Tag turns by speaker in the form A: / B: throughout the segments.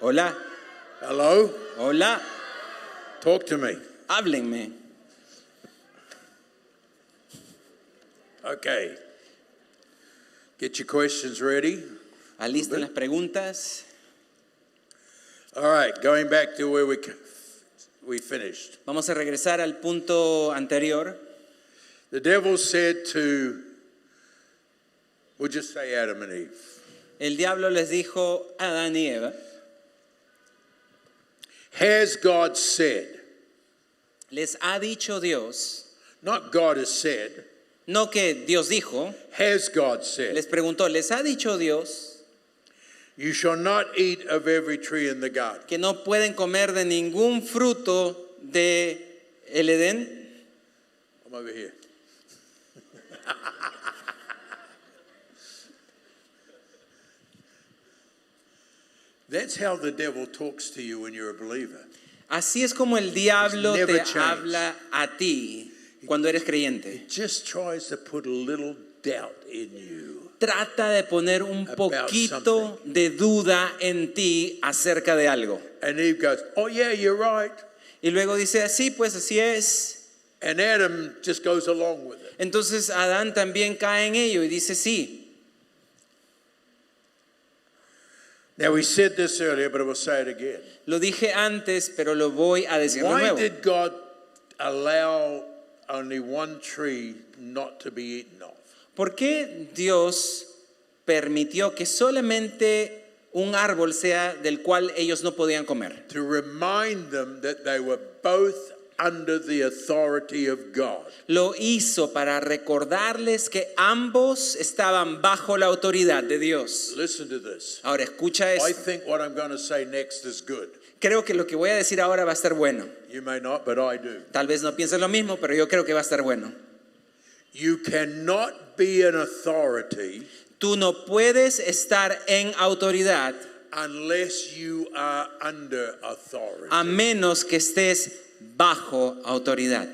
A: Hola.
B: Hello?
A: Hola.
B: Talk to me.
A: Háblenme.
B: Okay. Get your questions ready.
A: Alisten las preguntas.
B: All right, going back to where we finished.
A: Vamos a regresar al punto anterior.
B: The devil said to, we'll just say Adam and Eve,
A: El diablo les dijo a Adán y Eva,
B: has God said,
A: les ha dicho Dios,
B: not God has said,
A: no que Dios dijo,
B: has God said,
A: les preguntó, les ha dicho Dios
B: you shall not eat of every tree in the garden.
A: que no pueden comer de ningún fruto de el Edén.
B: I'm over here. That's how the devil talks to you when you're a believer.
A: Así es como el diablo
B: It's never
A: te
B: changed.
A: habla a ti cuando eres creyente.
B: It just tries to put a little doubt in you.
A: Trata de poner un poquito de duda en ti acerca de algo.
B: And Eve goes, oh yeah, you're right.
A: Y luego dice, sí, pues así es.
B: And Adam just goes along with it.
A: Entonces Adán también cae en ello y dice, sí.
B: Now we said this earlier, but I will say it again.
A: Lo dije antes, pero lo voy a decir de
B: Why
A: nuevo.
B: did God allow only one tree not to be eaten of?
A: ¿Por qué Dios permitió que solamente un árbol sea del cual ellos no podían comer?
B: To remind them that they were both under the authority of God.
A: Lo hizo para recordarles que ambos estaban bajo la autoridad de Dios.
B: Listen to this.
A: Ahora escucha
B: I
A: esto.
B: think what I'm going to say next is good.
A: Creo que lo que voy a decir ahora va a estar bueno.
B: You may not, but I do.
A: Tal vez no pienses lo mismo, pero yo creo que va a estar bueno.
B: You cannot be an authority
A: Tú no puedes estar en autoridad
B: unless you are under authority.
A: a menos que estés bajo autoridad.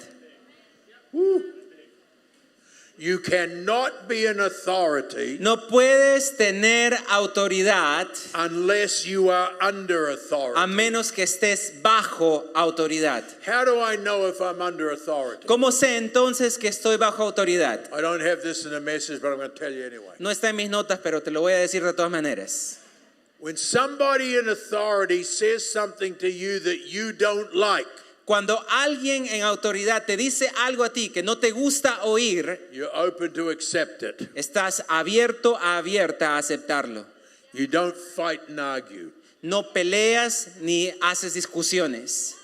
B: You cannot be an authority
A: No puedes tener autoridad
B: unless you are under authority.
A: a menos que estés bajo autoridad.
B: How do I know if I'm under authority?
A: ¿Cómo sé entonces que estoy bajo autoridad?
B: I don't have this in a message, but I'm going to tell you anyway.
A: No está en mis notas, pero te lo voy a decir de todas maneras.
B: When somebody in authority says something to you that you don't like,
A: Cuando alguien en autoridad te dice algo a ti que no te gusta oír,
B: you're open to accept it.
A: estás abierta a aceptarlo.
B: You don't fight and argue.
A: No peleas ni haces discusiones.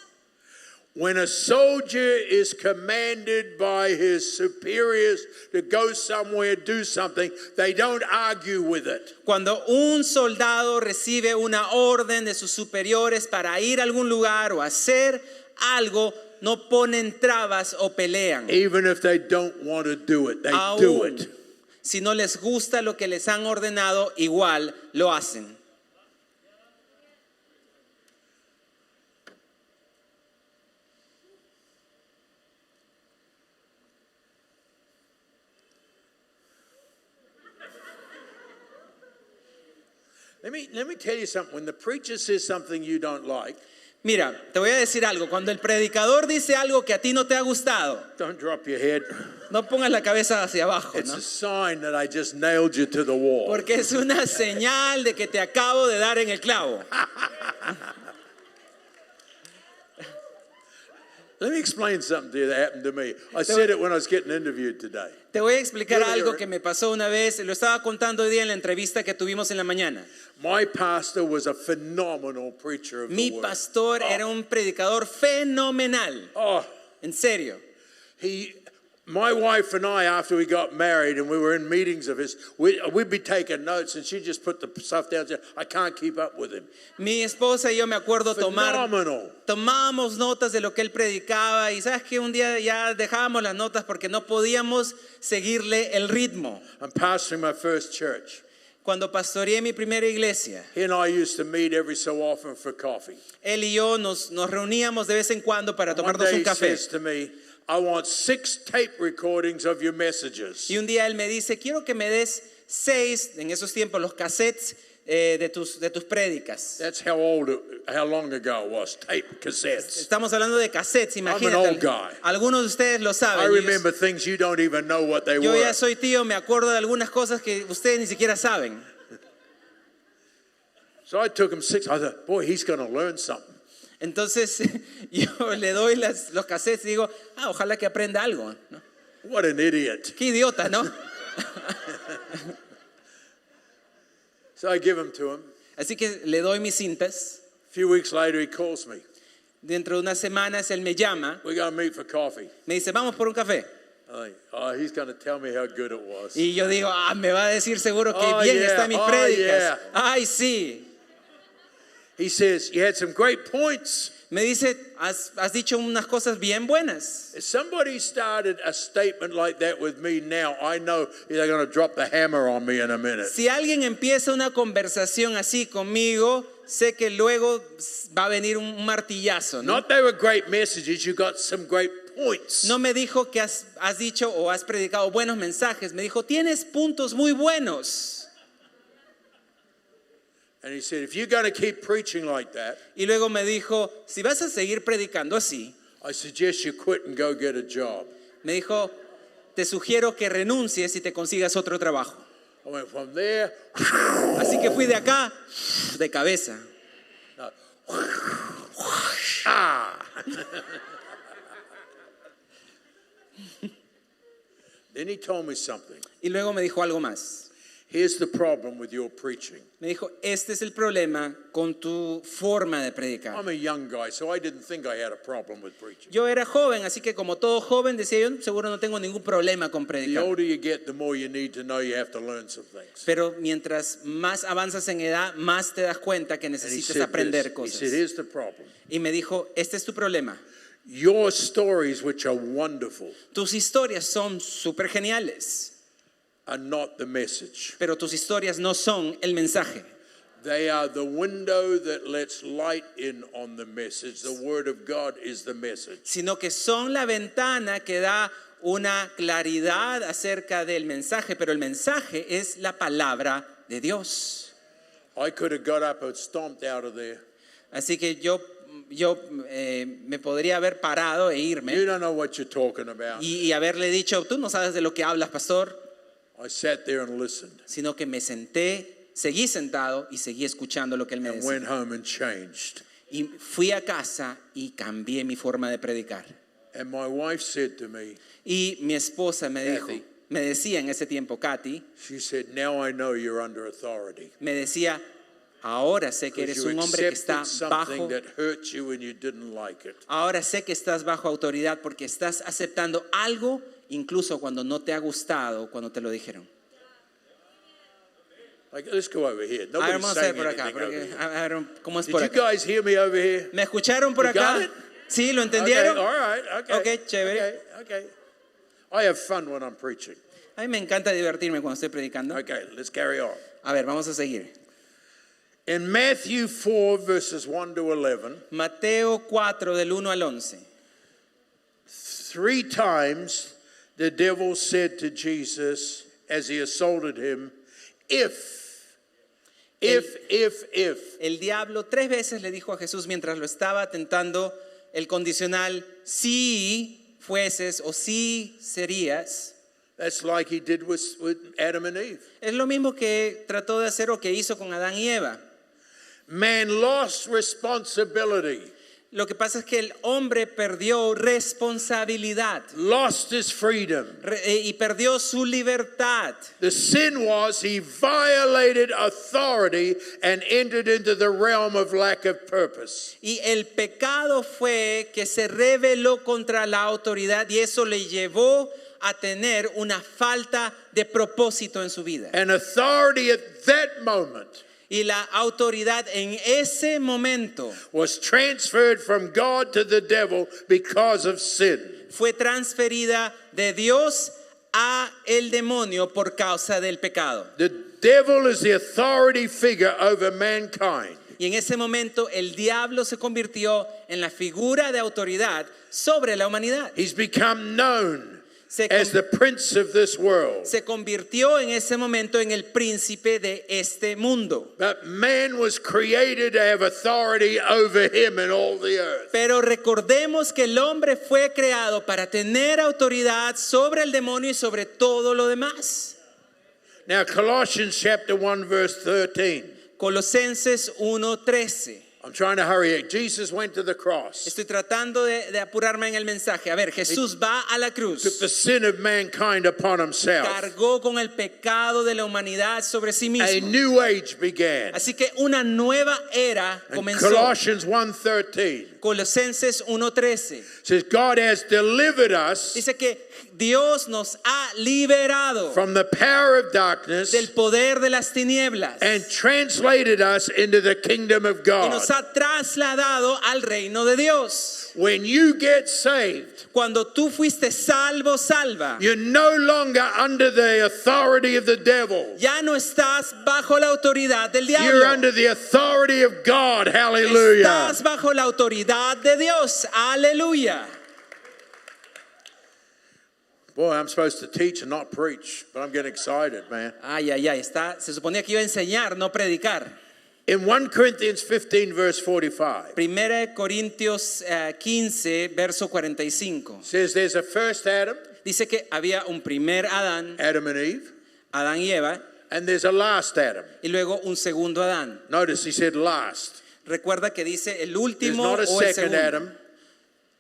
B: When a soldier is commanded by his superiors to go somewhere, do something, they don't argue with it.
A: Cuando un soldado recibe una orden de sus superiores para ir a algún lugar o hacer algo, no ponen trabas o pelean.
B: Even if they don't want to do it, they do
A: Aún
B: it.
A: si no les gusta lo que les han ordenado, igual lo hacen.
B: Let me tell you something. When the preacher says something you don't like,
A: Mira, te voy a decir algo. Cuando el predicador dice algo que a ti no te ha gustado,
B: don't drop your head.
A: no pongas la cabeza hacia abajo,
B: It's
A: ¿no?
B: a sign that I just nailed you to the wall.
A: Porque es una señal de que te acabo de dar en el clavo.
B: Let me explain something to you that happened to me. I said it when I was getting interviewed today.
A: Te voy a explicar algo que me pasó una vez. Lo estaba contando hoy día en la entrevista que tuvimos en la mañana.
B: My pastor was a phenomenal preacher of
A: Mi
B: the word.
A: pastor era un predicador fenomenal.
B: Oh,
A: En serio.
B: my wife and I, after we got married and we were in meetings of his, we'd be taking notes and she'd just put the stuff down and say, I can't keep up with him.
A: Mi esposa y yo me acuerdo
B: Phenomenal.
A: tomábamos notas de lo que él predicaba y sabes que un día ya dejábamos las notas porque no podíamos seguirle el ritmo.
B: I'm pastoring my first church.
A: Cuando pastoreé mi primera iglesia,
B: He and I used to meet every so often for coffee.
A: él y yo nos reuníamos de vez en cuando para
B: One
A: tomarnos
B: day
A: un
B: he
A: café.
B: says to me, I want 6 tape recordings of your messages.
A: Y un día él me dice, quiero que me des 6, en esos tiempos los cassettes, de tus prédicas.
B: That's how long ago it was. Tape cassettes.
A: Estamos hablando de cassettes,
B: an
A: imagínate.
B: old guy.
A: Algunos de ustedes lo
B: I
A: saben.
B: remember things you don't even know what they
A: Yo
B: were.
A: ya soy tío, me acuerdo de algunas cosas que ustedes ni siquiera saben.
B: So I took him 6. I thought, boy, he's going to learn something.
A: Entonces yo le doy los cassettes y digo, ojalá que aprenda algo, ¿no?
B: What an idiot.
A: Qué idiota, ¿no?
B: So I give them to him.
A: Así que le doy mis cintas.
B: A few weeks later, he calls me.
A: Dentro de unas semanas él me llama,
B: We're going to meet for coffee.
A: me dice, vamos por un café.
B: I think, oh, he's going to tell me how good it was.
A: Y yo digo, me va a decir seguro que
B: Oh,
A: bien
B: yeah.
A: están mis
B: Oh,
A: prédicas.
B: yeah.
A: Ay, sí.
B: He says, you had some great points.
A: Me dice, has dicho unas cosas bien buenas.
B: If somebody started a statement like that with me now, I know they're going to drop the hammer on me in a minute.
A: Si alguien empieza una conversación así conmigo, sé que luego va a venir un martillazo, ¿no?
B: Not they were great messages, you got some great points.
A: No me dijo que has dicho o has predicado buenos mensajes. Me dijo, tienes puntos muy buenos.
B: And he said, if you're going to keep preaching like that,
A: Y luego me dijo, si vas a seguir predicando así,
B: I suggest you quit and go get a job.
A: me dijo, te sugiero que renuncies y te consigas otro trabajo.
B: I went from there,
A: Así que fui de acá, de cabeza.
B: Then he told me something.
A: Y luego me dijo algo más.
B: Here's the problem with your preaching.
A: Me dijo, este es el problema con tu forma de predicar.
B: I'm a young guy, so I didn't think I had a problem with preaching.
A: Yo era joven, así que como todo joven, decía yo, seguro no tengo ningún problema con
B: The
A: predicar.
B: older you get, the more you need to know you have to learn some things.
A: Pero mientras más avanzas en edad, más te das cuenta que
B: And he
A: necesitas
B: said,
A: aprender
B: this. He
A: cosas.
B: said, here's the problem.
A: Y me dijo, este es tu problema.
B: Your stories, which are wonderful,
A: Tus historias son súper geniales,
B: are not the message.
A: pero tus historias no son el mensaje.
B: They are the window that lets light in on the message. The Word of God is the message.
A: Sino que son la ventana que da una claridad acerca del mensaje, pero el mensaje es la palabra de Dios.
B: I could have got up and stomped out of there.
A: Así que yo me podría haber parado e
B: You
A: irme
B: don't know what you're talking about.
A: y haberle dicho, tú no sabes de lo que hablas, pastor,
B: I sat there and listened
A: sino que me senté, seguí sentado y seguí escuchando lo que él me
B: and
A: decía.
B: went home and changed.
A: Y fui a casa y cambié mi forma de predicar.
B: And my wife said to me,
A: Y mi esposa me dijo,
B: Kathy.
A: me decía en ese tiempo, Katy,
B: she said, now I know you're under authority.
A: me decía, ahora sé que
B: Because
A: eres
B: you
A: un hombre que está
B: accepted
A: bajo,
B: something that hurt you and you didn't like it.
A: ahora sé que estás bajo autoridad porque estás aceptando algo incluso cuando no te ha gustado, cuando te lo dijeron.
B: Like, let's go over here.
A: A ver,
B: Nobody's
A: vamos a hacer
B: saying
A: por acá.
B: anything over
A: Porque,
B: here.
A: a ver, ¿cómo es
B: Did
A: por
B: you
A: acá?
B: guys hear me over here?
A: ¿Me escucharon por
B: You got
A: acá?
B: it?
A: ¿Sí? ¿Lo
B: Okay,
A: entendieron?
B: all right, okay.
A: Ok, chévere.
B: Okay. I have fun when I'm preaching.
A: A mí me encanta divertirme cuando estoy predicando.
B: Okay, let's carry on.
A: A ver, vamos a seguir.
B: In Matthew 4, verses 1 to 11,
A: Mateo 4 del 1 al 11.
B: 3 times the devil said to Jesus as he assaulted him, if.
A: El diablo 3 veces le dijo a Jesús mientras lo estaba tentando el condicional, si fueses o si serías.
B: That's like he did with Adam and Eve.
A: Es lo mismo que trató de hacer o que hizo con Adán y Eva.
B: Man lost responsibility,
A: Lo que pasa es que el hombre perdió responsabilidad
B: lost his freedom.
A: y perdió su libertad.
B: The sin was he violated authority and entered into the realm of lack of purpose.
A: Y el pecado fue que se rebeló contra la autoridad y eso le llevó a tener una falta de propósito en su vida.
B: And authority at that moment
A: Y la autoridad en ese momento
B: was transferred from God to the devil because of sin.
A: fue transferida de Dios a el demonio por causa del pecado.
B: The devil is the authority figure over mankind.
A: Y en ese momento el diablo se convirtió en la figura de autoridad sobre la humanidad.
B: He's become known. as the prince of this world.
A: se convirtió en ese momento en el príncipe de este mundo.
B: But man was created to have authority over him and all the earth.
A: Pero recordemos que el hombre fue creado para tener autoridad sobre el demonio y sobre todo lo demás.
B: Now Colossians chapter 1 verse 13.
A: Colosenses 1:13.
B: I'm trying to hurry. Jesus went to the cross.
A: Estoy tratando de apurarme en el mensaje. A ver, Jesús va a la cruz.
B: Took the sin of mankind upon himself.
A: Cargó con el pecado de la humanidad sobre sí
B: A
A: mismo.
B: new age began.
A: Así que una nueva era
B: And
A: comenzó.
B: Colossians 1:13
A: Colosenses 1:13.
B: says God has delivered us
A: Dice que Dios nos ha liberado
B: from the power of darkness
A: del poder de las tinieblas
B: and translated us into the kingdom of
A: y
B: God.
A: nos ha trasladado al reino de Dios.
B: When you get saved,
A: Cuando tú fuiste salva,
B: you're no longer under the authority of the devil.
A: ya no estás bajo la autoridad del
B: You're
A: diablo.
B: under the authority of God. Hallelujah.
A: Estás bajo la autoridad de Dios. Aleluya.
B: Boy, I'm supposed to teach and not preach, but I'm getting excited, man.
A: Ay, se suponía que iba a enseñar, no predicar.
B: In 1 Corinthians 15 verse 45,
A: Primera de Corintios 15, verso 45.
B: says there's a first Adam,
A: Dice que había un primer Adán,
B: Adam and Eve,
A: Adán y Eva,
B: and there's a last Adam.
A: y luego un segundo Adán.
B: Notice he said last.
A: Recuerda que dice el
B: There's
A: último
B: not a
A: o el
B: second
A: segundo.
B: Adam,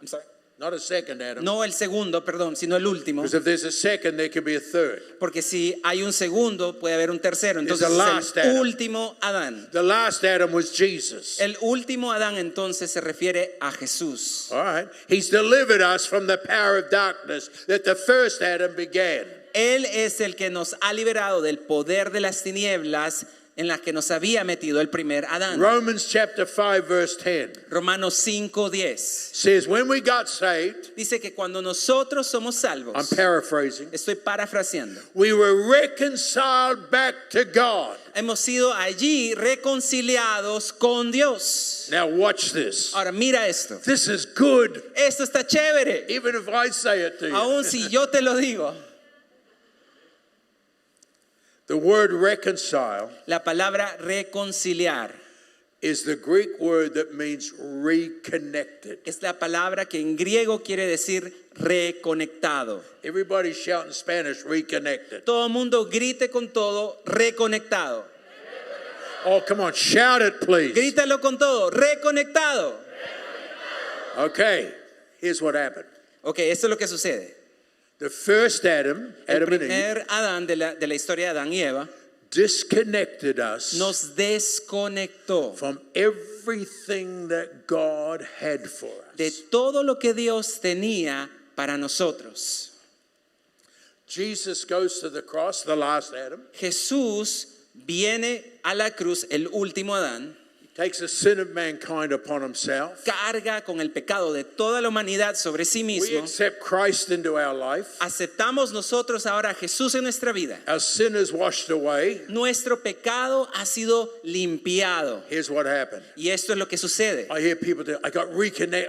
A: I'm sorry.
B: not a second Adam.
A: No el segundo, perdón, sino el último.
B: Because if there's a second, there could be a third.
A: Porque si hay un segundo, puede haber un tercero.
B: There's
A: Entonces
B: a last
A: es el
B: Adam.
A: último Adán.
B: The last Adam was Jesus.
A: El último Adán entonces se refiere a Jesús.
B: All right. He's delivered us from the power of darkness that the first Adam began.
A: Él es el que nos ha liberado del poder de las tinieblas en las que nos había metido el primer Adán.
B: Romans chapter 5 verse 10
A: Romanos 5:10
B: says when we got saved,
A: dice que cuando nosotros somos salvos,
B: I'm paraphrasing,
A: estoy parafraseando,
B: we were reconciled back to God.
A: hemos sido allí reconciliados con Dios.
B: Now watch this.
A: Ahora mira esto.
B: This is good,
A: Esto está chévere.
B: even if I say it to you.
A: Aún si yo te lo digo.
B: The word reconcile
A: La palabra reconciliar
B: is the Greek word that means reconnected.
A: es la palabra que en griego quiere decir reconectado.
B: Everybody shout in Spanish, reconnected.
A: Todo el mundo grite con todo, reconectado.
B: Oh, come on, shout it, please.
A: Grítalo con todo, reconectado.
B: Okay, here's what happened.
A: Ok, esto es lo que sucede.
B: The first Adam,
A: El
B: Adam and Eve,
A: primer Adán de la historia de Adán y Eva
B: disconnected us
A: nos desconectó
B: from everything that God had for
A: de
B: us.
A: todo lo que Dios tenía para nosotros.
B: Jesus goes to the cross, the last Adam,
A: Jesús viene a la cruz, el último Adán,
B: takes the sin of mankind upon himself.
A: carga con el pecado de toda la humanidad sobre sí
B: We
A: mismo.
B: accept Christ into our life.
A: Aceptamos nosotros ahora a Jesús en nuestra vida.
B: Our sin is washed away.
A: Nuestro pecado ha sido limpiado.
B: Here's what happened.
A: Y esto es lo que sucede.
B: I hear people say,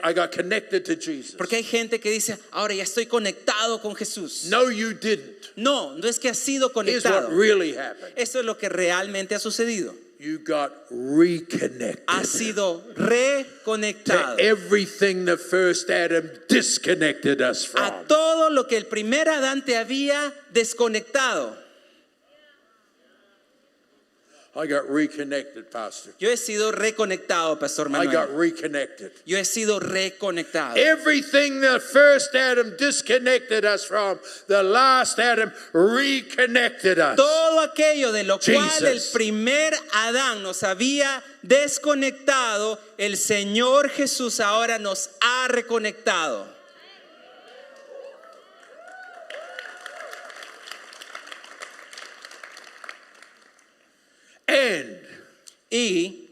B: I got connected to Jesus.
A: Porque hay gente que dice, ahora ya estoy conectado con Jesús.
B: No, you didn't.
A: No, no es que has sido
B: Here's what
A: conectado.
B: really happened.
A: Esto es lo que realmente ha sucedido.
B: You got reconnected
A: Ha sido
B: to
A: reconectado
B: everything the first Adam disconnected us
A: a
B: from.
A: todo lo que el primer Adán te había desconectado.
B: I got reconnected, Pastor.
A: Yo he sido reconectado, Pastor
B: I got
A: Manuel.
B: reconnected.
A: Yo he sido reconectado.
B: Everything the first Adam disconnected us from, the last Adam reconnected us.
A: Todo aquello de lo cual el
B: Jesus.
A: primer Adán nos había desconectado, el Señor Jesús ahora nos ha reconectado.
B: And
A: Y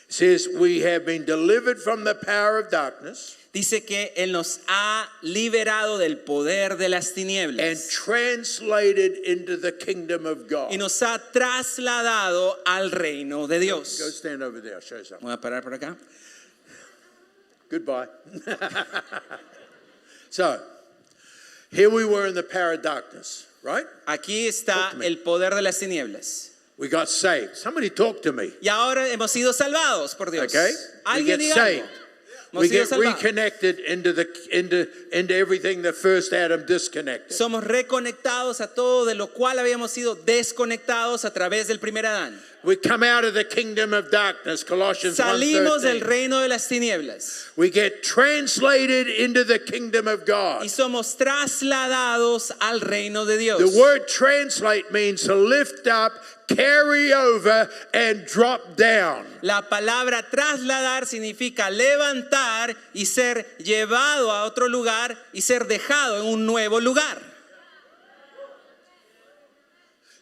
B: says we have been delivered from the power of darkness
A: dice que Él nos ha liberado del poder de las
B: and
A: tinieblas
B: translated into the kingdom of God.
A: y nos ha trasladado al reino de
B: Go
A: Dios.
B: stand over there, I'll show you something.
A: Voy a parar por acá.
B: Goodbye. So, here we were in the power of darkness, right?
A: Aquí
B: Talk
A: está
B: to me.
A: el poder de las tinieblas.
B: We got saved. Somebody talk to me.
A: Y ahora hemos sido salvados por Dios.
B: Okay? We
A: Alguien
B: get
A: diga
B: saved.
A: algo. Hemos
B: We
A: sido
B: get
A: salvados.
B: reconnected into everything the first Adam disconnected.
A: Somos reconectados a todo de lo cual habíamos sido desconectados a través del primer Adán.
B: We come out of the kingdom of darkness, Colossians
A: Salimos del
B: 1:13.
A: reino de las tinieblas
B: We get translated into the kingdom of God.
A: y somos trasladados al reino de Dios.
B: The word translate means to lift up, carry over, and drop down.
A: La palabra trasladar significa levantar y ser llevado a otro lugar y ser dejado en un nuevo lugar.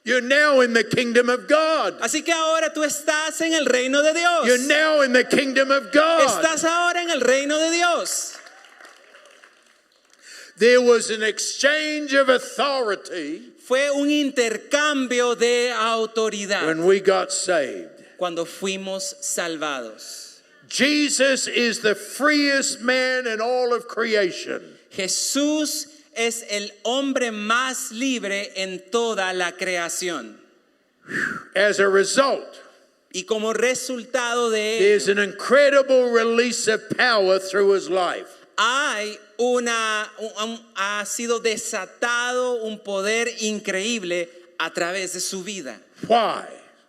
B: You're now in the kingdom of God.
A: Así que ahora tú estás en el reino de Dios.
B: You're now in the kingdom of God.
A: Estás ahora en el reino de Dios.
B: There was an exchange of authority
A: Fue un intercambio de autoridad
B: when we got saved.
A: cuando fuimos salvados.
B: Jesus is the freest man in all of creation.
A: Jesús es el hombre más libre en toda la creación.
B: As a result,
A: Y como resultado de
B: there's
A: ello,
B: an incredible release of power through his life.
A: ha sido desatado un poder increíble a través de su vida.
B: Why?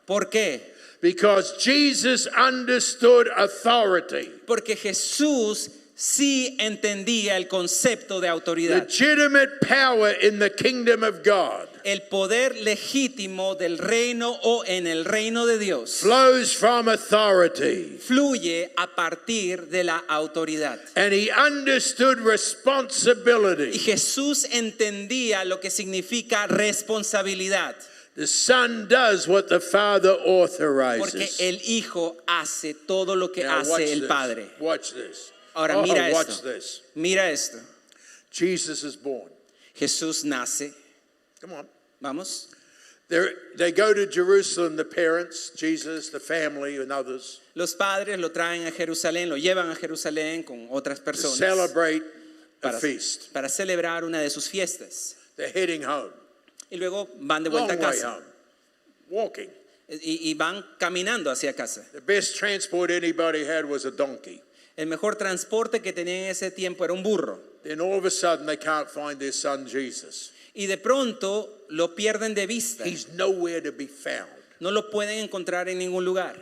A: ¿Por qué?
B: Because Jesus understood authority.
A: Porque Jesús sí entendía el concepto de autoridad.
B: Legitimate power in the kingdom of God
A: El poder legítimo del reino o en el reino de Dios
B: flows from authority.
A: fluye a partir de la autoridad.
B: And he understood
A: Y
B: responsibility.
A: Jesús entendía lo que significa responsabilidad.
B: The Son does what the Father
A: Porque
B: authorizes.
A: el Hijo hace todo lo que
B: Now watch
A: hace el
B: this.
A: Padre.
B: Watch this.
A: Ahora
B: Oh,
A: mira
B: watch
A: esto.
B: this.
A: Mira esto.
B: Jesus is born.
A: Jesús nace.
B: Come on.
A: Vamos.
B: They go to Jerusalem, the parents, Jesus, the family, and others,
A: Los padres lo traen a Jerusalén, lo llevan a Jerusalén con otras
B: to
A: personas
B: celebrate a
A: para,
B: feast.
A: para celebrar una de sus fiestas.
B: They're heading home.
A: Y luego van de
B: Long
A: vuelta a
B: way
A: casa.
B: home. Walking.
A: Y van caminando hacia casa.
B: The best transport anybody had was a donkey.
A: El mejor transporte que tenían en ese tiempo era un burro.
B: Then all of a sudden they can't find their son Jesus.
A: Y de pronto lo pierden de vista.
B: He's nowhere to be found.
A: No lo pueden encontrar en ningún lugar.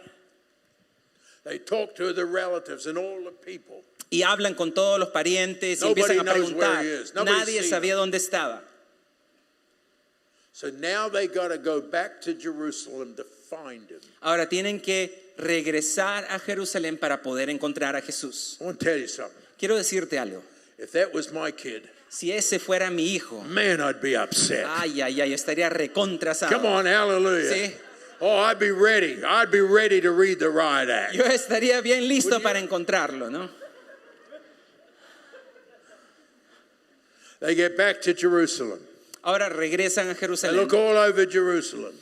B: They talk to the relatives and all the people.
A: Y hablan con todos los parientes y
B: Nobody
A: empiezan a
B: knows where
A: preguntar.
B: he is. Nobody's
A: Nadie
B: seen
A: sabía
B: him.
A: dónde estaba.
B: So now they got to go back to Jerusalem to find him.
A: Ahora tienen que regresar a Jerusalén para poder encontrar a Jesús.
B: I want to tell you something.
A: Quiero decirte algo.
B: If that was my kid,
A: Si ese fuera mi hijo,
B: man, I'd be upset.
A: ay, ay, ay, estaría recontrasado.
B: Come on, hallelujah.
A: Sí.
B: Oh, I'd be ready. I'd be ready to read the riot act.
A: Yo estaría bien listo
B: Would you?
A: para encontrarlo, ¿no?
B: They get back to Jerusalem.
A: Ahora regresan a
B: They
A: Jerusalén
B: look all over Jerusalem.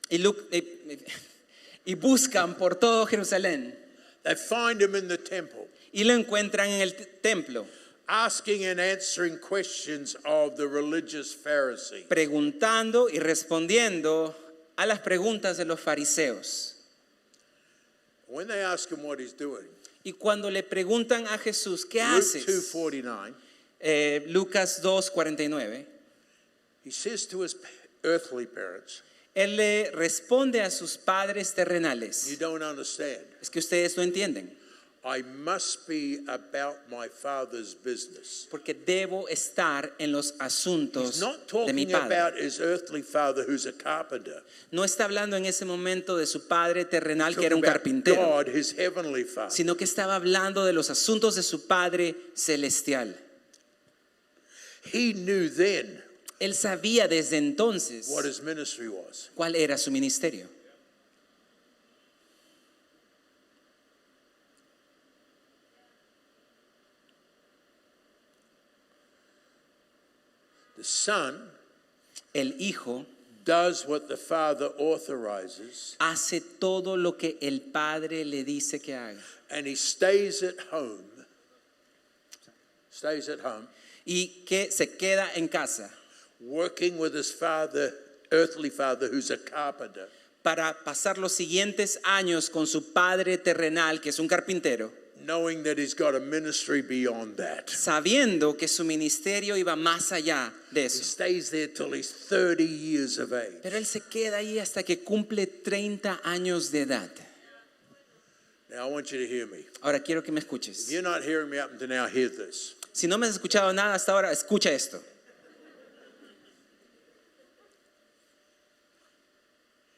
A: y buscan por todo Jerusalén
B: They find him in the temple,
A: y lo encuentran en el templo,
B: asking and answering questions of the religious Pharisee.
A: preguntando y respondiendo a las preguntas de los fariseos.
B: When they ask him what he's doing,
A: Y cuando le preguntan a Jesús, ¿qué
B: Luke
A: haces?
B: 2:49,
A: Lucas 2:49,
B: he says to his earthly parents,
A: él le responde a sus padres
B: "You
A: terrenales.
B: don't understand.
A: Es que ustedes no entienden,
B: I must be about my Father's business."
A: porque debo estar en los asuntos
B: He's not
A: de mi
B: talking
A: padre.
B: about his earthly father who's a carpenter.
A: No está hablando en ese momento de su padre terrenal,
B: He's
A: que era un
B: talking about
A: carpintero,
B: God, his heavenly Father.
A: sino que estaba hablando de los asuntos de su padre celestial.
B: He knew then
A: Él sabía desde entonces
B: what his ministry was.
A: cuál era su ministerio.
B: The Son
A: El Hijo
B: does what the Father authorizes,
A: hace todo lo que el Padre le dice que haga.
B: and he stays at home stays at home,
A: y que se queda en casa
B: working with his father, earthly father, who's a carpenter,
A: para pasar los siguientes años con su padre terrenal, que es un carpintero,
B: knowing that he's got a ministry beyond that.
A: sabiendo que su ministerio iba más allá de
B: He
A: eso.
B: stays there till he's 30 years of age.
A: Pero él se queda ahí hasta que cumple 30 años de edad.
B: Now I want you to hear me.
A: Ahora quiero que me
B: If
A: escuches.
B: you're not hearing me up until now, hear this.
A: Si no me has escuchado nada hasta ahora, escucha esto.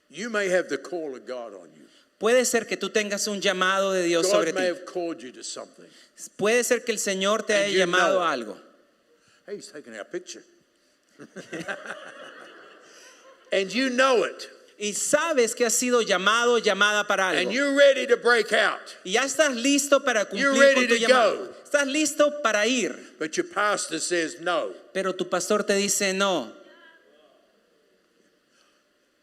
B: You may have the call of God on you.
A: Puede ser que tú tengas un llamado de Dios sobre
B: God may
A: ti.
B: have called you to something.
A: Puede ser que el Señor te
B: And
A: haya
B: you
A: llamado
B: know
A: a
B: it.
A: algo.
B: Hey, he's taking our picture. And you know it.
A: Y sabes que has sido llamado, llamada para
B: And
A: algo.
B: you're ready to break out.
A: Y ya estás listo para
B: You're
A: cumplir
B: ready
A: con tu
B: to
A: llamado.
B: go.
A: Estás listo para ir.
B: But your pastor says no.
A: Pero tu pastor te dice no.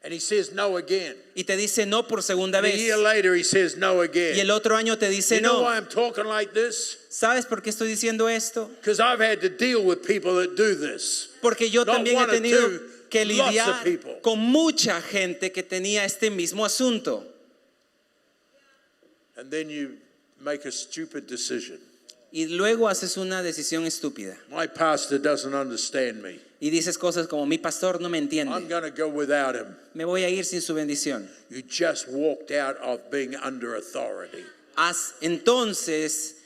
B: And he says no again.
A: Y te dice no por segunda
B: And a
A: vez.
B: year later he says no
A: Y
B: again.
A: el otro año te dice
B: You know
A: no.
B: why I'm talking like this?
A: ¿Sabes por qué estoy diciendo esto?
B: Because I've had to deal with people that do this.
A: Porque yo
B: Not
A: también he
B: one or
A: tenido
B: two,
A: que
B: lots of
A: lidiar
B: people.
A: con mucha gente que tenía este mismo asunto.
B: And then you make a stupid decision.
A: Y luego haces una decisión estúpida.
B: My pastor doesn't understand me.
A: Y dices cosas como, mi pastor no me
B: I'm
A: entiende.
B: going to go without him.
A: Me voy a ir sin su bendición.
B: You just walked out of being under authority.
A: Has entonces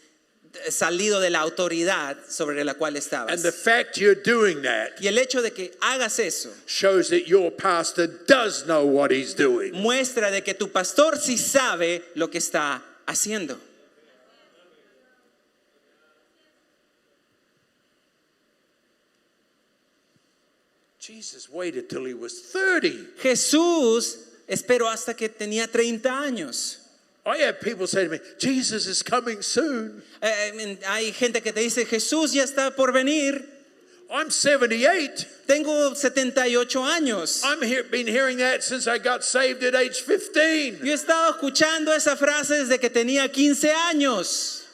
A: salido de la autoridad sobre la cual
B: And
A: estabas.
B: the fact you're doing that
A: Y el hecho de que hagas eso
B: shows that your pastor does know what he's doing.
A: muestra de que tu pastor sí sabe lo que está haciendo.
B: Jesus waited till he was 30.
A: Jesús esperó hasta que tenía 30 años.
B: I have people say to me, Jesus is coming soon.
A: Hay gente que te dice, Jesús ya está por venir.
B: I'm 78.
A: Tengo 78 años.
B: Been hearing that since I got saved at age 15.
A: Yo he estado escuchando esa frase desde que tenía 15 años.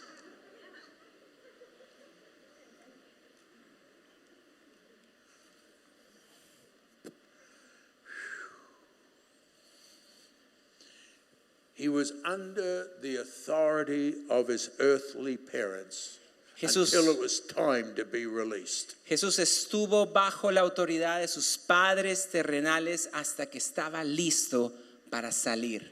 B: He was under the authority of his earthly parents
A: Jesús,
B: until it was time to be released.
A: Jesús estuvo bajo la autoridad de sus padres terrenales hasta que estaba listo para salir.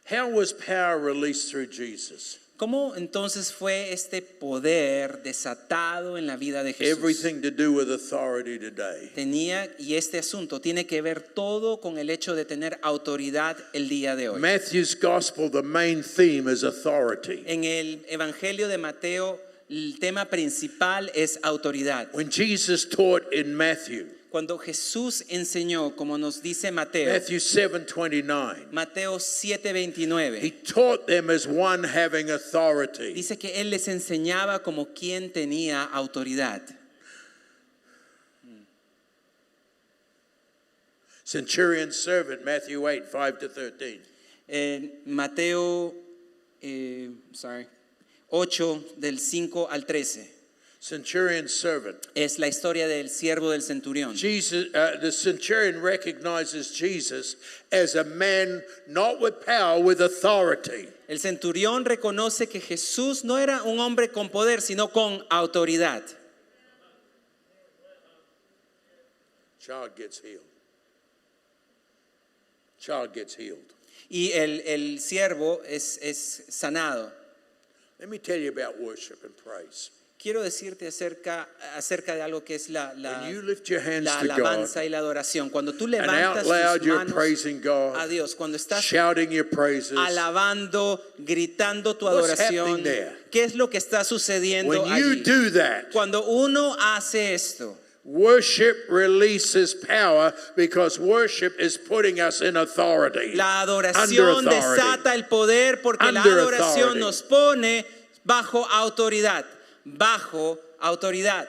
B: How was power released through Jesus?
A: ¿Cómo entonces fue este poder desatado en la vida de Jesús?
B: Everything to do with authority today.
A: Y este asunto tiene que ver todo con el hecho de tener autoridad el día de hoy.
B: Matthew's gospel, the main theme is authority.
A: En el Evangelio de Mateo, el tema principal es autoridad.
B: When Jesus taught in Matthew,
A: Cuando Jesús enseñó, como nos dice Mateo,
B: Matthew 7:29,
A: Mateo
B: he
A: 7:29,
B: taught them as one having authority.
A: dice que Él les enseñaba como quien tenía autoridad.
B: Centurion's servant, Matthew 8, 5-13.
A: Mateo 8 del 5 al 13.
B: Centurion's servant.
A: Es la historia del siervo del centurión.
B: Jesus, the centurion recognizes Jesus as a man not with power, with authority.
A: El centurión reconoce que Jesús no era un hombre con poder, sino con autoridad.
B: Child gets healed. Child gets healed.
A: Y el siervo es sanado.
B: Let me tell you about worship and praise.
A: Quiero decirte acerca de algo que es la
B: When you lift your hands
A: la
B: to God
A: alabanza y la adoración. Cuando tú
B: and
A: levantas
B: out loud
A: tus
B: you're
A: manos
B: praising
A: a
B: God,
A: Dios, cuando estás
B: shouting your praises,
A: alabando, gritando tu
B: What's
A: adoración,
B: happening there?
A: ¿qué es lo que está sucediendo
B: when you
A: allí?
B: do that,
A: Cuando uno hace esto,
B: worship releases power because worship is putting us in authority.
A: la
B: Under
A: adoración
B: authority.
A: desata el poder porque la
B: Under
A: adoración
B: authority.
A: nos pone bajo autoridad, bajo autoridad.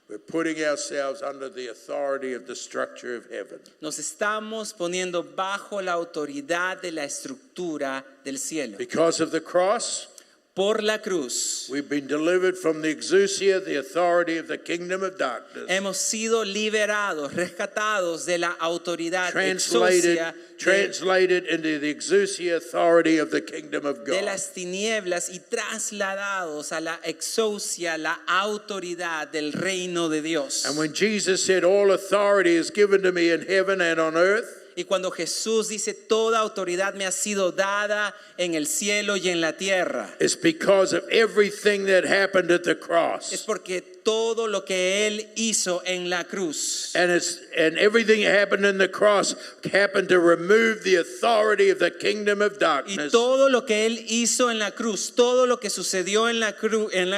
B: We're putting ourselves under the authority of the structure of heaven.
A: Nos estamos poniendo bajo la autoridad de la estructura del cielo.
B: Because of the cross,
A: Por la cruz
B: we've been delivered from the exousia, the authority of the kingdom of darkness.
A: hemos sido liberados, rescatados de la autoridad
B: Translated
A: exousia
B: into the exousia authority of the kingdom of
A: de
B: God.
A: las tinieblas y trasladados a la exousia, la autoridad del reino de Dios.
B: And when Jesus said, all authority is given to me in heaven and on earth,
A: Y cuando Jesús dice, toda autoridad me ha sido dada en el cielo y en la tierra,
B: it's because of everything that happened at the cross.
A: es porque todo lo que Él hizo en la cruz
B: And everything that happened in the cross happened to remove the authority of the kingdom of
A: y
B: darkness.
A: todo lo que Él hizo en la cruz, todo lo que sucedió en la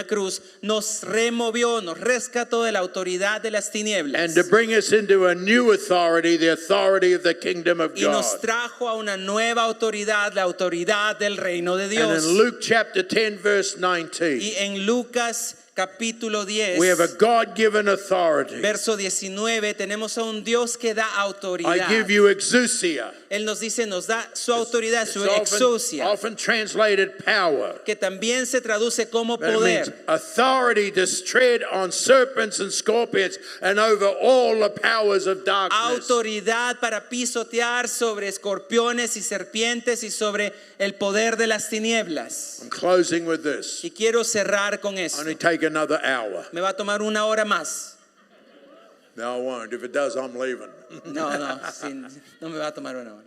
A: cruz, nos removió, nos rescató de la autoridad de las tinieblas
B: And to bring us into a new authority, the authority of the kingdom of
A: y nos
B: God.
A: trajo a una nueva autoridad, la autoridad del reino de
B: And
A: Dios.
B: in Luke chapter 10, verse 19,
A: Y en Lucas capítulo 10,
B: we have a God-given authority.
A: verso 19, tenemos a un Dios que da
B: I
A: autoridad.
B: give you exousia.
A: Él nos dice, nos da su autoridad, su
B: It's
A: exousia,
B: often translated power.
A: que también se traduce como
B: But it means
A: poder.
B: authority to tread on serpents and scorpions and over all the powers of darkness.
A: Autoridad para pisotear sobre escorpiones y serpientes y sobre el poder de las tinieblas.
B: I'm closing with this.
A: Y quiero cerrar con esto.
B: Only take another hour.
A: Me va a tomar una hora más.
B: No, I won't. If it does, I'm leaving.
A: No, no me va a tomar una hora.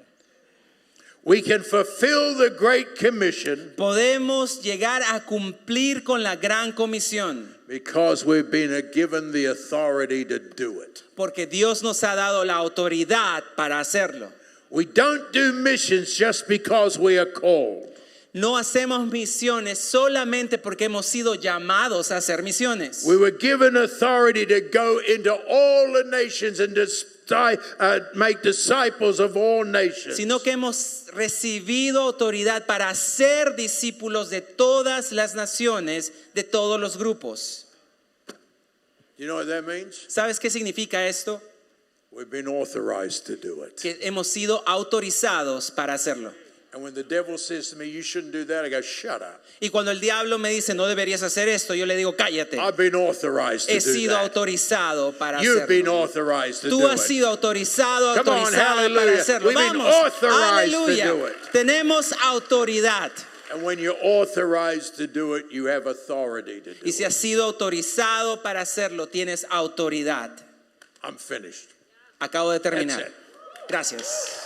B: We can fulfill the Great Commission
A: Podemos llegar a cumplir con la gran comisión
B: because we've been given the authority to do it.
A: porque Dios nos ha dado la autoridad para hacerlo.
B: We don't do missions just because we are called.
A: No hacemos misiones solamente porque hemos sido llamados a hacer misiones.
B: We were given authority to go into all the nations and make disciples of all nations.
A: Sino que hemos recibido autoridad para ser discípulos de todas las naciones, de todos los grupos.
B: You know what that means?
A: ¿Sabes qué significa esto?
B: We've been authorized to do it.
A: Que hemos sido autorizados para hacerlo.
B: And when the devil says to me, you shouldn't do that, I go, shut up.
A: Y cuando el diablo me dice, no deberías hacer esto, yo le digo, cállate.
B: I've been authorized to
A: He
B: do
A: sido
B: that.
A: autorizado para
B: You've been
A: hacerlo.
B: authorized to
A: Tú
B: do
A: has
B: it.
A: sido autorizado,
B: Come on,
A: autorizada para
B: hallelujah.
A: hacerlo.
B: We've been
A: Vamos,
B: authorized to
A: aleluya.
B: do it.
A: Tenemos autoridad.
B: And when you're authorized to do it, you have authority to do
A: Y si
B: it.
A: has sido autorizado para hacerlo, tienes autoridad.
B: I'm finished.
A: Acabo de terminar.
B: That's it.
A: Gracias.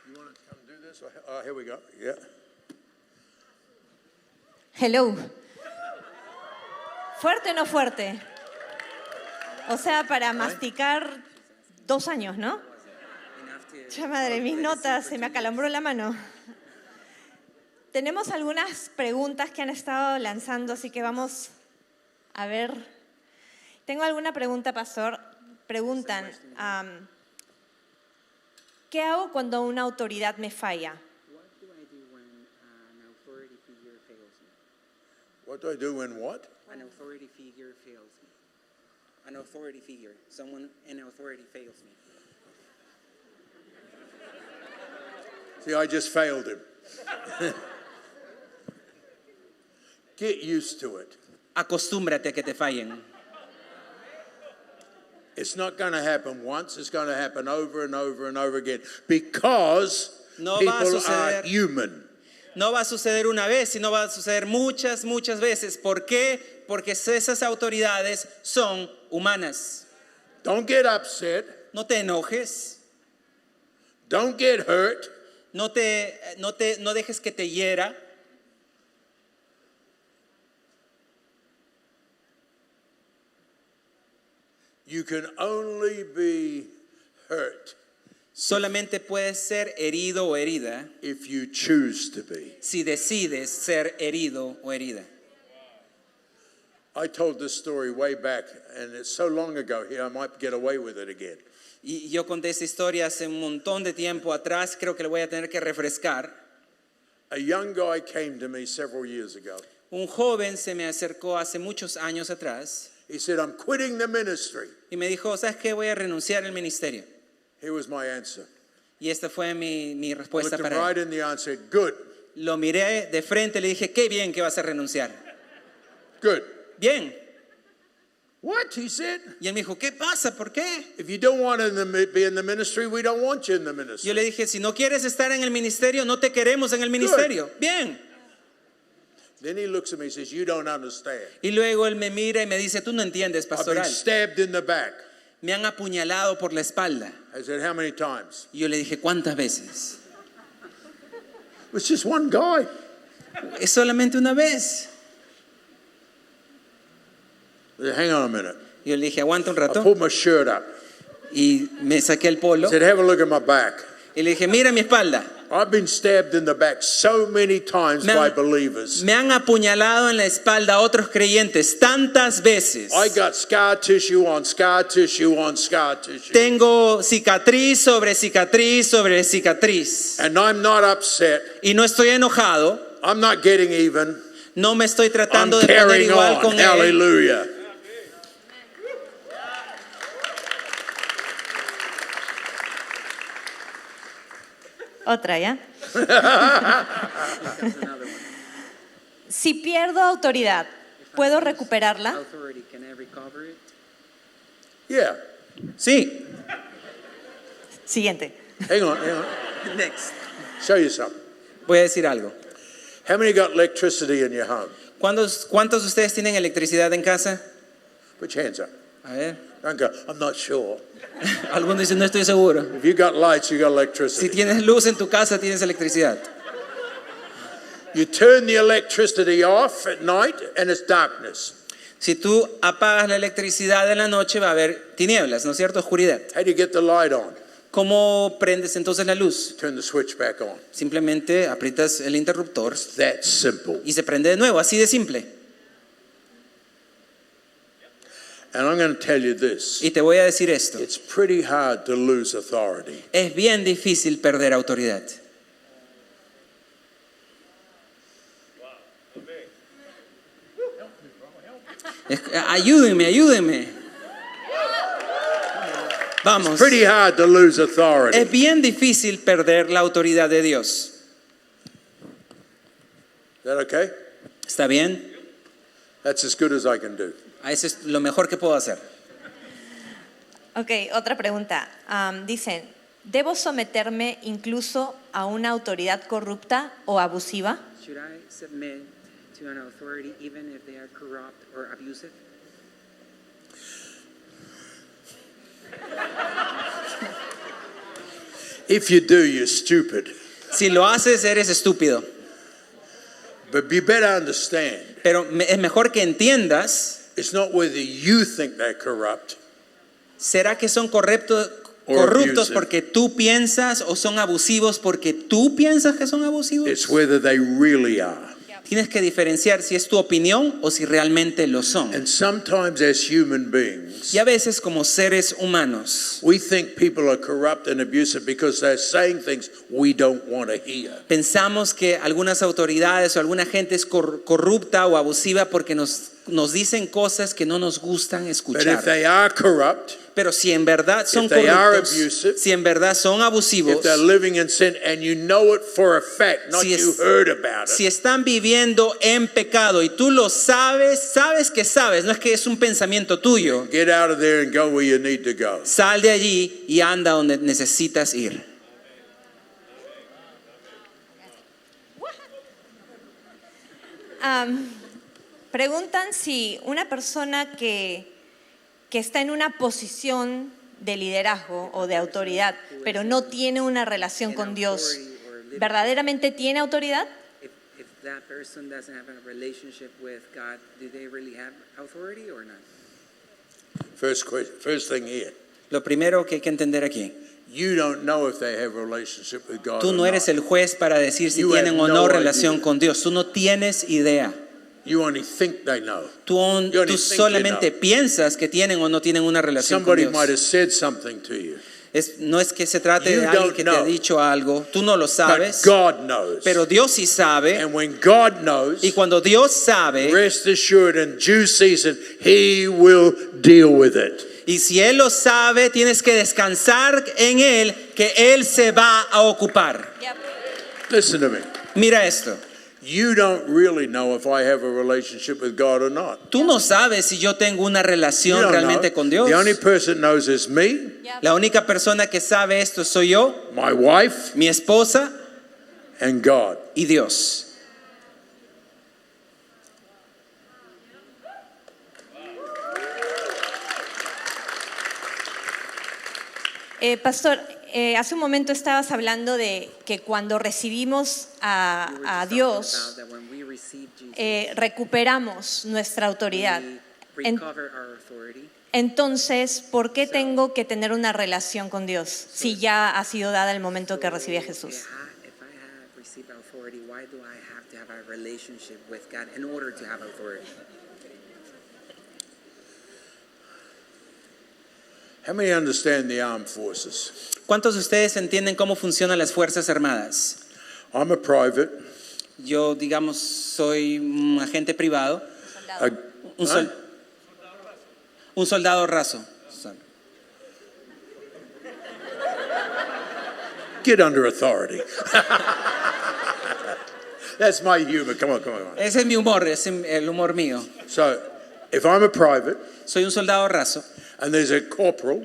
B: You want to come do this? Here we go. Yeah.
C: Hello. ¿Fuerte o no fuerte? O sea, para masticar 2 años, ¿no? Ya madre, mis notas, se me acalambró la mano. Tenemos algunas preguntas que han estado lanzando, así que vamos a ver. Tengo alguna pregunta, pastor. Preguntan, ¿qué hago cuando una autoridad me falla?
B: What do I do when what?
A: An authority figure fails me. An authority figure. Someone in authority fails me.
B: See, I just failed him. Get used to it.
A: Acostúmbrate a que te fallen.
B: It's not going to happen once. It's going to happen over and over and over again because
A: No va a
B: people are
A: suceder.
B: human.
A: No va a suceder una vez, sino va a suceder muchas, muchas veces. ¿Por qué? Porque esas autoridades son humanas.
B: Don't get upset.
A: No te enojes.
B: Don't get hurt.
A: No dejes que te hiera.
B: You can only be hurt
A: Solamente puedes ser herido o herida
B: if you choose to be.
A: si decides ser herido o herida.
B: I told this story way back, and it's so long ago here, I might get away with it again.
A: Y yo conté esta historia hace un montón de tiempo atrás, creo que le voy a tener que refrescar.
B: A young guy came to me several years ago.
A: Un joven se me acercó hace muchos años atrás
B: He said, I'm quitting the ministry.
A: y me dijo, ¿sabes qué? Voy a renunciar al ministerio.
B: Here was my answer.
A: Y esta fue mi
B: I
A: respuesta
B: looked him
A: para
B: right
A: él.
B: in the eye and said, good,
A: Lo miré de frente, le dije, qué bien que vas a renunciar.
B: good.
A: Bien.
B: What? He said,
A: Y él me dijo, ¿qué pasa? ¿Por qué?
B: if you don't want to be in the ministry, we don't want you in the ministry.
A: Yo le dije, si no quieres estar en el ministerio, no te queremos en el ministerio. Bien.
B: Then he looks at me and says, you don't understand.
A: Y luego él me mira y me dice, tú no entiendes,
B: I've been
A: pastoral.
B: stabbed in the back.
A: Me han apuñalado por la espalda.
B: I said, how many times?
A: Y yo le dije, ¿cuántas veces?
B: It was just one guy.
A: Es solamente una vez.
B: I said, hang on a minute.
A: Yo le dije, aguanta un
B: I
A: rato.
B: pulled my shirt up.
A: Y me saqué el polo.
B: I said, have a look at my back.
A: Y le dije, mira mi espalda.
B: I've been stabbed in the back so many times
A: Me
B: by
A: han-
B: believers.
A: Me han apuñalado en la espalda otros creyentes tantas veces.
B: I got scar tissue on scar tissue on scar tissue.
A: Tengo cicatriz sobre cicatriz sobre cicatriz.
B: And I'm not upset.
A: Y no estoy enojado.
B: I'm not getting even.
A: No me estoy
B: I'm
A: tratando de poner
B: carrying
A: igual
B: on.
A: con él.
B: Hallelujah.
C: Otra, ¿ya? Si pierdo autoridad, ¿puedo recuperarla?
A: Authority, can I recover it?
B: Yeah.
A: Sí.
C: Siguiente.
B: Hang on.
A: Next.
B: Show you something.
A: Voy a decir algo.
B: How many got electricity in your home?
A: ¿Cuántos de ustedes tienen electricidad en casa?
B: Put your hands up.
A: A ver.
B: Don't go, I'm not sure.
A: Algunos dicen, no estoy seguro.
B: If you got lights, you got
A: Si
B: electricity.
A: tienes luz en tu casa, tienes electricidad.
B: You turn the electricity off at night and it's darkness.
A: Si tú apagas la electricidad en la noche, va a haber tinieblas, ¿no es cierto? Oscuridad.
B: How do you get the light on?
A: ¿Cómo prendes entonces la luz?
B: Turn the switch back on.
A: Simplemente aprietas el interruptor
B: That's simple.
A: y se prende de nuevo, así de simple.
B: And I'm going to tell you this.
A: Y te voy a decir esto.
B: It's pretty hard to lose authority.
A: Es bien difícil perder autoridad. Ayúdenme. Vamos.
B: Pretty hard to lose authority.
A: Es bien difícil perder la autoridad de Dios.
B: Is that okay?
A: ¿Está bien?
B: That's as good as I can do.
A: Eso es lo mejor que puedo hacer.
C: Ok, otra pregunta. Dicen, ¿debo someterme incluso a una autoridad corrupta o abusiva?
D: Should I submit to an authority even if they are corrupt or abusive?
B: If you do, you're stupid.
A: Si lo haces, eres estúpido.
B: But you better understand,
A: Pero es mejor que entiendas,
B: it's not whether you think they're corrupt.
A: ¿será que son corruptos
B: abusive.
A: porque tú piensas o son abusivos porque tú piensas que son abusivos?
B: It's whether they really are.
A: Tienes que diferenciar si es tu opinión o si realmente lo son.
B: And sometimes as human beings,
A: Y a veces como seres humanos
B: we think people are corrupt and abusive because they're saying things we don't want to hear.
A: pensamos que algunas autoridades o alguna gente es corrupta o abusiva porque nos dicen cosas que no nos gustan
B: But if
A: escuchar.
B: they are corrupt,
A: Pero si en verdad son
B: If they are
A: corruptos,
B: abusive,
A: si en verdad son
B: if
A: abusivos,
B: they're living in sin and you know it for a fact, not
A: Si es-
B: you heard about
A: si
B: it,
A: están viviendo en pecado y tú lo sabes que sabes, no es que es un pensamiento tuyo,
B: get out of there and go where you need to go.
A: sal de allí y anda donde necesitas ir.
C: Preguntan si una persona que está en una posición de liderazgo o de autoridad, pero no tiene una relación con Dios, ¿verdaderamente tiene autoridad?
D: If that person doesn't have a relationship with God, do they really have authority or not?
B: First thing here.
A: Lo primero que hay que entender aquí,
B: You don't know if they have a relationship with God
A: tú
B: or
A: no eres
B: not.
A: el juez para decir si
B: You
A: tienen
B: have
A: o
B: no
A: no
B: idea.
A: relación con Dios. Tú no tienes idea.
B: You only think they know.
A: Tú
B: You only think
A: solamente
B: you know.
A: piensas que tienen o no tienen una relación con
B: Somebody
A: Dios.
B: might have said something to you,
A: No es que se trate
B: You
A: de alguien
B: don't
A: que te ha
B: know.
A: dicho algo, tú no lo
B: but
A: sabes,
B: God knows.
A: pero Dios sí sabe.
B: And when God knows,
A: Y cuando Dios sabe,
B: rest assured in due season, He will deal with it.
A: Y si Él lo sabe, tienes que descansar en Él, que Él se va a ocupar.
B: Listen to me.
A: Mira esto.
B: You don't really know if I have a relationship with God or not.
A: Tú no sabes si yo tengo una
B: You
A: relación
B: don't
A: realmente
B: know.
A: con Dios.
B: The only person that knows is me,
A: La única persona que sabe esto soy yo,
B: my wife,
A: mi esposa
B: and God.
A: y Dios.
C: Pastor, hace un momento estabas hablando de que cuando recibimos a Dios,
D: That when we receive Jesus,
C: recuperamos nuestra autoridad.
D: we
C: En-
D: recover our authority.
C: Entonces, ¿por qué tengo que tener una relación con Dios si ya ha sido dada el momento que recibí a Jesús?
D: If I have received authority, why do I have to have a relationship with God in order to have authority?
B: How many understand the armed forces?
A: ¿Cuántos de ustedes entienden cómo funcionan las Fuerzas Armadas?
B: I'm a private.
A: Yo, digamos, soy un agente privado,
B: A,
A: un, sol- un soldado raso.
B: get under authority. That's my humor. Come on, come on.
A: Ese es mi humor, es el humor mío.
B: So, if I'm a private
A: Soy un soldado raso
B: and there's a corporal,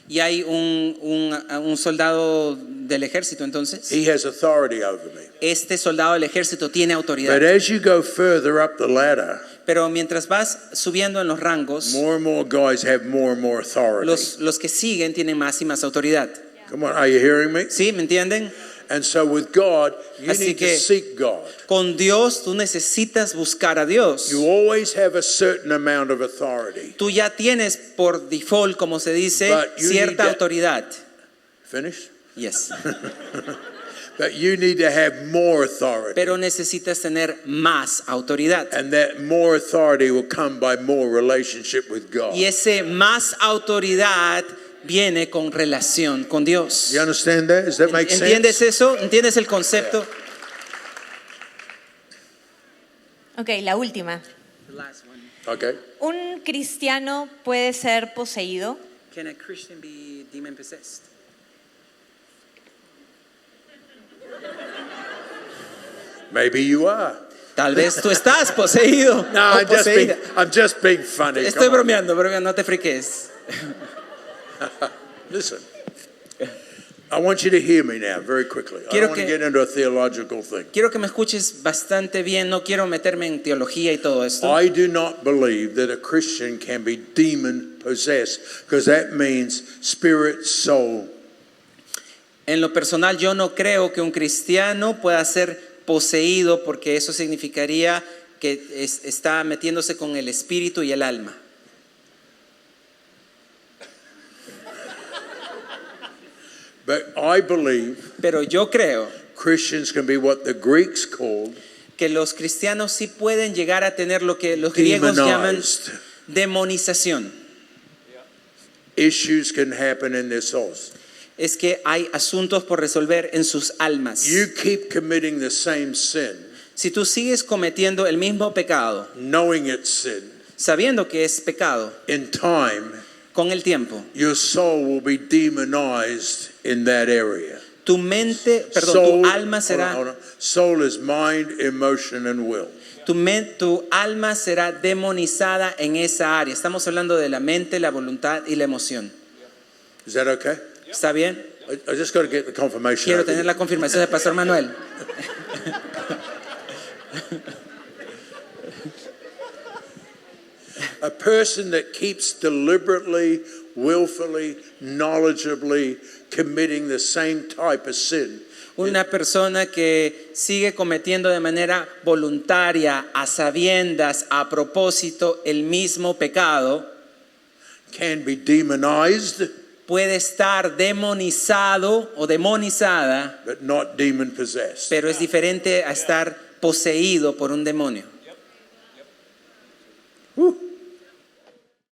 A: y hay un soldado del ejército, entonces,
B: he has authority over me.
A: este soldado del ejército tiene autoridad.
B: But as you go further up the ladder,
A: Pero mientras vas subiendo en los rangos,
B: more and more guys have more and more authority.
A: los que siguen tienen más y más autoridad.
B: Come on, are you hearing me?
A: ¿Sí? ¿Me entienden?
B: And so with God, you
A: Así
B: need to
A: que-
B: seek God.
A: Con Dios tú necesitas buscar a Dios.
B: You always have a certain amount of authority.
A: Tú ya tienes por default, como se dice,
B: But you
A: cierta
B: need to-
A: autoridad.
B: Finish?
A: Yes.
B: But you need to have more authority.
A: Pero necesitas tener más autoridad.
B: And that more authority will come by more relationship with God.
A: Y ese más autoridad viene con relación con Dios.
B: You understand that? Does that make
A: ¿Entiendes
B: sense?
A: eso? ¿Entiendes el concepto?
C: Ok, la última.
D: The last one.
B: Okay.
C: ¿Un cristiano puede ser poseído?
D: Can a Christian be demon possessed?
B: Maybe you are.
A: Tal vez tú estás poseído.
B: No,
A: o
B: I'm
A: poseída.
B: just being funny.
A: Estoy
B: Come on.
A: bromeando, no te friques.
B: Listen. I want you to hear me now very quickly. I
A: Quiero
B: don't want to
A: que-
B: get into a theological thing.
A: Quiero que me escuches bastante bien, no quiero meterme en teología y todo esto.
B: I do not believe that a Christian can be demon possessed because that means spirit, soul.
A: En lo personal, yo no creo que un cristiano pueda ser poseído porque eso significaría que está metiéndose con el espíritu y el alma.
B: But I believe
A: Pero yo creo
B: Christians can be what the Greeks called
A: que los cristianos sí pueden llegar a tener lo que los griegos llaman
B: demonized.
A: demonización.
B: Issues can happen in their souls.
A: Es que hay asuntos por resolver en sus almas.
B: You keep committing the same sin,
A: Si tú sigues cometiendo el mismo pecado,
B: knowing it's sin.
A: sabiendo que es pecado,
B: In time,
A: con el tiempo,
B: your soul will be demonized in that area.
A: tu mente, perdón,
B: Soul,
A: tu alma será,
B: hold on. Soul is mind, emotion, and will.
A: tu alma será demonizada en esa área. Estamos hablando de la mente, la voluntad y la emoción.
B: Is that okay?
A: ¿Está bien?
B: I just got to get the confirmation.
A: Quiero
B: out of
A: tener
B: you.
A: la confirmación del Pastor Manuel.
B: A person that keeps deliberately, willfully, knowledgeably committing the same type of sin
A: Una persona que sigue cometiendo de manera voluntaria, a sabiendas, a propósito, el mismo pecado,
B: can be demonized,
A: puede estar demonizado o demonizada,
B: but not demon possessed.
A: pero es diferente a estar poseído por un demonio.